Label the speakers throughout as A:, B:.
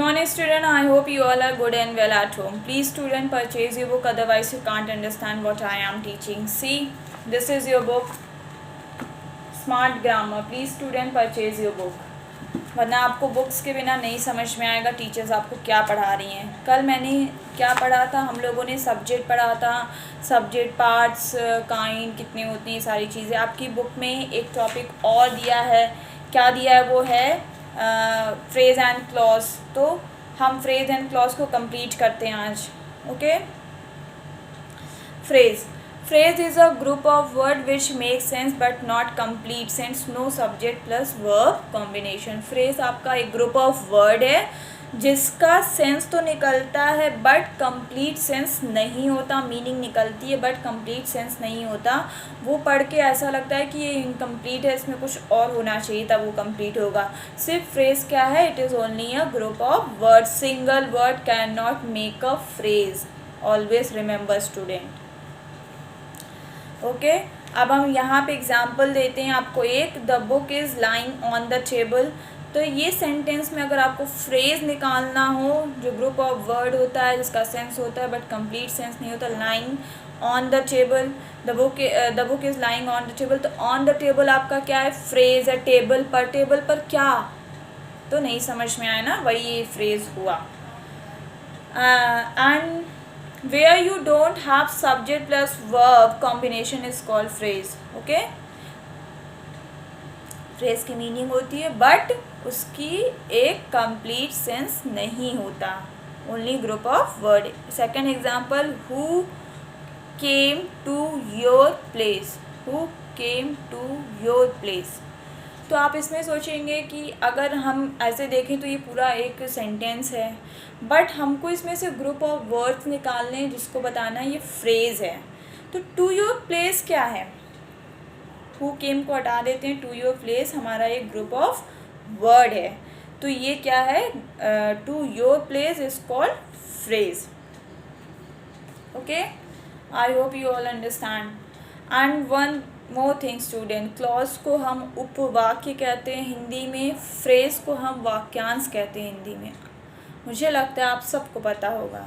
A: morning student, I hope you all are good and well at home. Please student purchase your book, otherwise you can't understand what I am teaching. See, this is your book, Smart Grammar. Please student purchase your book. वरना आपको books के बिना नहीं समझ में आएगा teachers आपको क्या पढ़ा रही हैं। कल मैंने क्या पढ़ा था, हम लोगों ने सब्जेक्ट पढ़ा था, सब्जेक्ट पार्ट्स काइंड कितनी होती हैं सारी चीज़ें। आपकी बुक में एक टॉपिक और दिया है, क्या दिया है वो है फ्रेज एंड क्लॉज। तो हम फ्रेज एंड क्लॉज को कंप्लीट करते हैं आज। Okay, phrase is a group of word which make sense but not complete sense, no subject plus verb combination. Phrase आपका एक ग्रुप ऑफ वर्ड है जिसका सेंस तो निकलता है बट कंप्लीट सेंस नहीं होता, मीनिंग निकलती है बट कंप्लीट सेंस नहीं होता। वो पढ़ के ऐसा लगता है कि ये इनकम्प्लीट है, इसमें कुछ और होना चाहिए तब वो कंप्लीट होगा। सिर्फ फ्रेज क्या है, it is only a group of word, single word can not make a phrase, always remember student. Okay, अब हम यहाँ पे एग्जाम्पल देते हैं आपको एक, the book is lying on the table. तो ये सेंटेंस में अगर आपको फ्रेज निकालना हो, जो ग्रुप ऑफ वर्ड होता है जिसका सेंस होता है बट कंप्लीट सेंस नहीं होता, lying on the table, the book is lying on the table. तो ऑन द टेबल आपका क्या है, फ्रेज है। टेबल पर क्या, तो नहीं समझ में आया ना, वही ये फ्रेज हुआ। And where you don't have subject plus verb combination is called phrase. okay, phrase की मीनिंग होती है बट उसकी एक कंप्लीट सेंस नहीं होता, only group of word. Second example, who came to your place, who came to your place. तो आप इसमें सोचेंगे कि अगर हम ऐसे देखें तो ये पूरा एक सेंटेंस है बट हमको इसमें से ग्रुप ऑफ वर्ड्स निकालने हैं जिसको बताना है ये फ्रेज है। तो टू योर प्लेस क्या है, हु केम को हटा देते हैं, टू योर प्लेस हमारा एक ग्रुप ऑफ वर्ड है। तो ये क्या है, to your place is called phrase. Okay, I hope you all understand. And one more thing student, clause को हम उपवाक्य कहते हैं हिंदी में, फ्रेज को हम वाक्यांश कहते हैं हिंदी में। मुझे लगता है आप सबको पता होगा।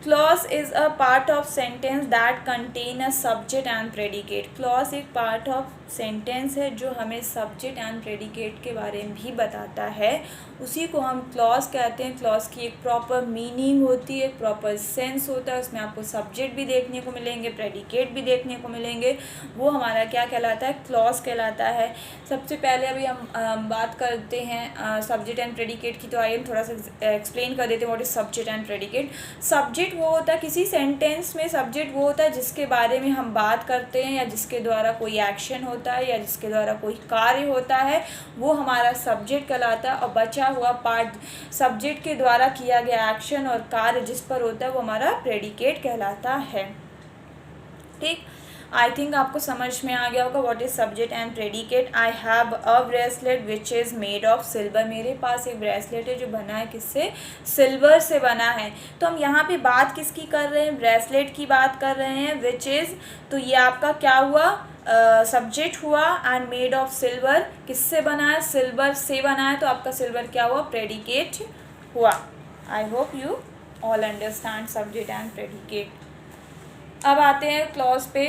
A: Clause is a part of sentence that contain a subject and predicate. Clause एक पार्ट ऑफ सेंटेंस है जो हमें सब्जेक्ट एंड प्रेडिकेट के बारे में भी बताता है, उसी को हम क्लॉज कहते हैं। क्लॉज की एक प्रॉपर मीनिंग होती है, प्रॉपर सेंस होता है, उसमें आपको सब्जेक्ट भी देखने को मिलेंगे, प्रेडिकेट भी देखने को मिलेंगे, वो हमारा क्या कहलाता है, क्लॉज कहलाता है। सबसे पहले अभी हम बात करते हैं सब्जेक्ट एंड प्रेडिकेट की, तो आइए हम थोड़ा सा एक्सप्लेन कर देते हैं what is subject and predicate. Subject वो होता है, किसी सेंटेंस में सब्जेक्ट वो होता है जिसके बारे में हम बात करते हैं या जिसके द्वारा कोई एक्शन होता है या जिसके द्वारा कोई कार्य होता है, वो हमारा सब्जेक्ट कहलाता है। और बचा हुआ पार्ट सब्जेक्ट के द्वारा किया गया एक्शन और कार्य जिस पर होता है वो हमारा प्रेडिकेट कहलाता है। ठीक, आई थिंक आपको समझ में आ गया होगा what is subject and predicate. I have a bracelet which is made of silver. मेरे पास एक ब्रेसलेट है जो बना है किससे, सिल्वर से बना है। तो हम यहाँ पे बात किसकी कर रहे हैं, ब्रेसलेट की बात कर रहे हैं, विच इज़, तो ये आपका क्या हुआ, सब्जेक्ट हुआ। एंड मेड ऑफ सिल्वर, किससे बना है, सिल्वर से बना है, तो आपका सिल्वर क्या हुआ, प्रेडिकेट हुआ। आई hope you all understand subject and predicate. अब आते हैं क्लॉज पे।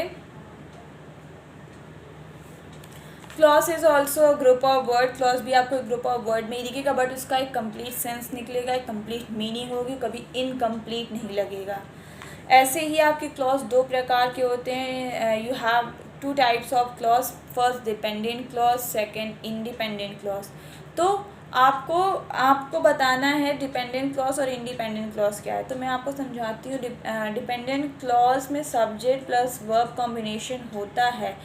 A: Clause is also a group of word. Clause भी आपको एक ग्रुप ऑफ वर्ड में ही दिखेगा बट उसका एक कंप्लीट सेंस निकलेगा, एक कंप्लीट मीनिंग होगी, कभी इनकम्प्लीट नहीं लगेगा। ऐसे ही आपके क्लॉज दो प्रकार के होते हैं। You have two types of clause, first dependent clause, second independent clause. तो आपको बताना है डिपेंडेंट क्लॉज और इंडिपेंडेंट क्लॉज क्या है। तो मैं आपको समझाती हूँ। डिपेंडेंट क्लॉज में सब्जेक्ट प्लस वर्ब कॉम्बिनेशन होता है,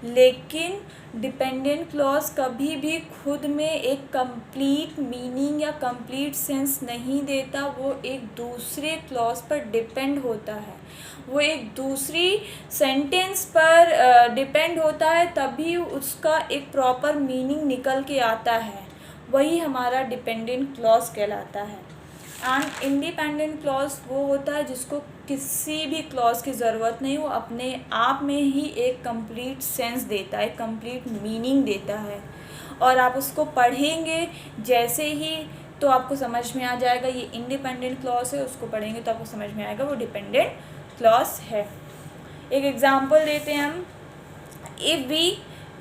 A: लेकिन डिपेंडेंट क्लॉज कभी भी खुद में एक कंप्लीट मीनिंग या कंप्लीट सेंस नहीं देता, वो एक दूसरे क्लॉज पर डिपेंड होता है, वो एक दूसरी सेंटेंस पर डिपेंड होता है, तभी उसका एक प्रॉपर मीनिंग निकल के आता है, वही हमारा डिपेंडेंट क्लॉज कहलाता है। एंड इंडिपेंडेंट क्लॉज वो होता है जिसको किसी भी क्लॉज की ज़रूरत नहीं, वो अपने आप में ही एक कंप्लीट सेंस देता है, एक कंप्लीट मीनिंग देता है। और आप उसको पढ़ेंगे जैसे ही तो आपको समझ में आ जाएगा ये इंडिपेंडेंट क्लॉज है, उसको पढ़ेंगे तो आपको समझ में आएगा वो डिपेंडेंट क्लॉज है। एक एग्जांपल देते हैं हम,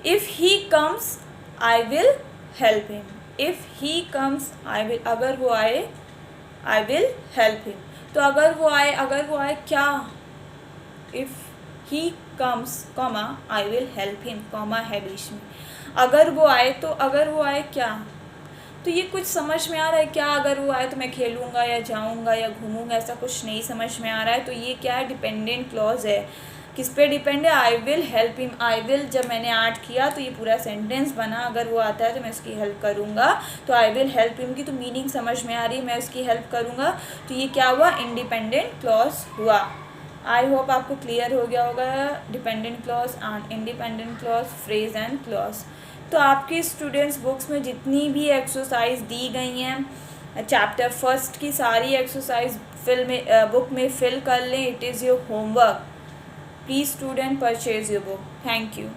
A: if he comes I will help him. If he comes I will, अगर वो आए आई विल हेल्प हिम। तो अगर वो आए क्या, if he comes comma I will help him, comma है बीच में। अगर वो आए क्या, तो ये कुछ समझ में आ रहा है क्या, अगर वो आए तो मैं खेलूँगा या जाऊँगा या घूमूँगा, ऐसा कुछ नहीं समझ में आ रहा है। तो ये क्या है, डिपेंडेंट क्लॉज है। किस पे डिपेंड है, I will help him. I will जब मैंने ऐड किया तो ये पूरा सेंटेंस बना, अगर वो आता है तो मैं उसकी हेल्प करूँगा। तो आई विल हेल्प हिम की तो मीनिंग समझ में आ रही है, मैं उसकी हेल्प करूँगा, तो ये क्या हुआ, इंडिपेंडेंट क्लॉज हुआ। आई होप आपको क्लियर हो गया होगा dependent clause and independent clause, phrase and clause. तो आपकी स्टूडेंट्स बुक्स में जितनी भी एक्सरसाइज दी गई हैं चैप्टर फर्स्ट की सारी एक्सरसाइज बुक में फिल कर लें। It is your homework. Please student purchase your book. Thank you.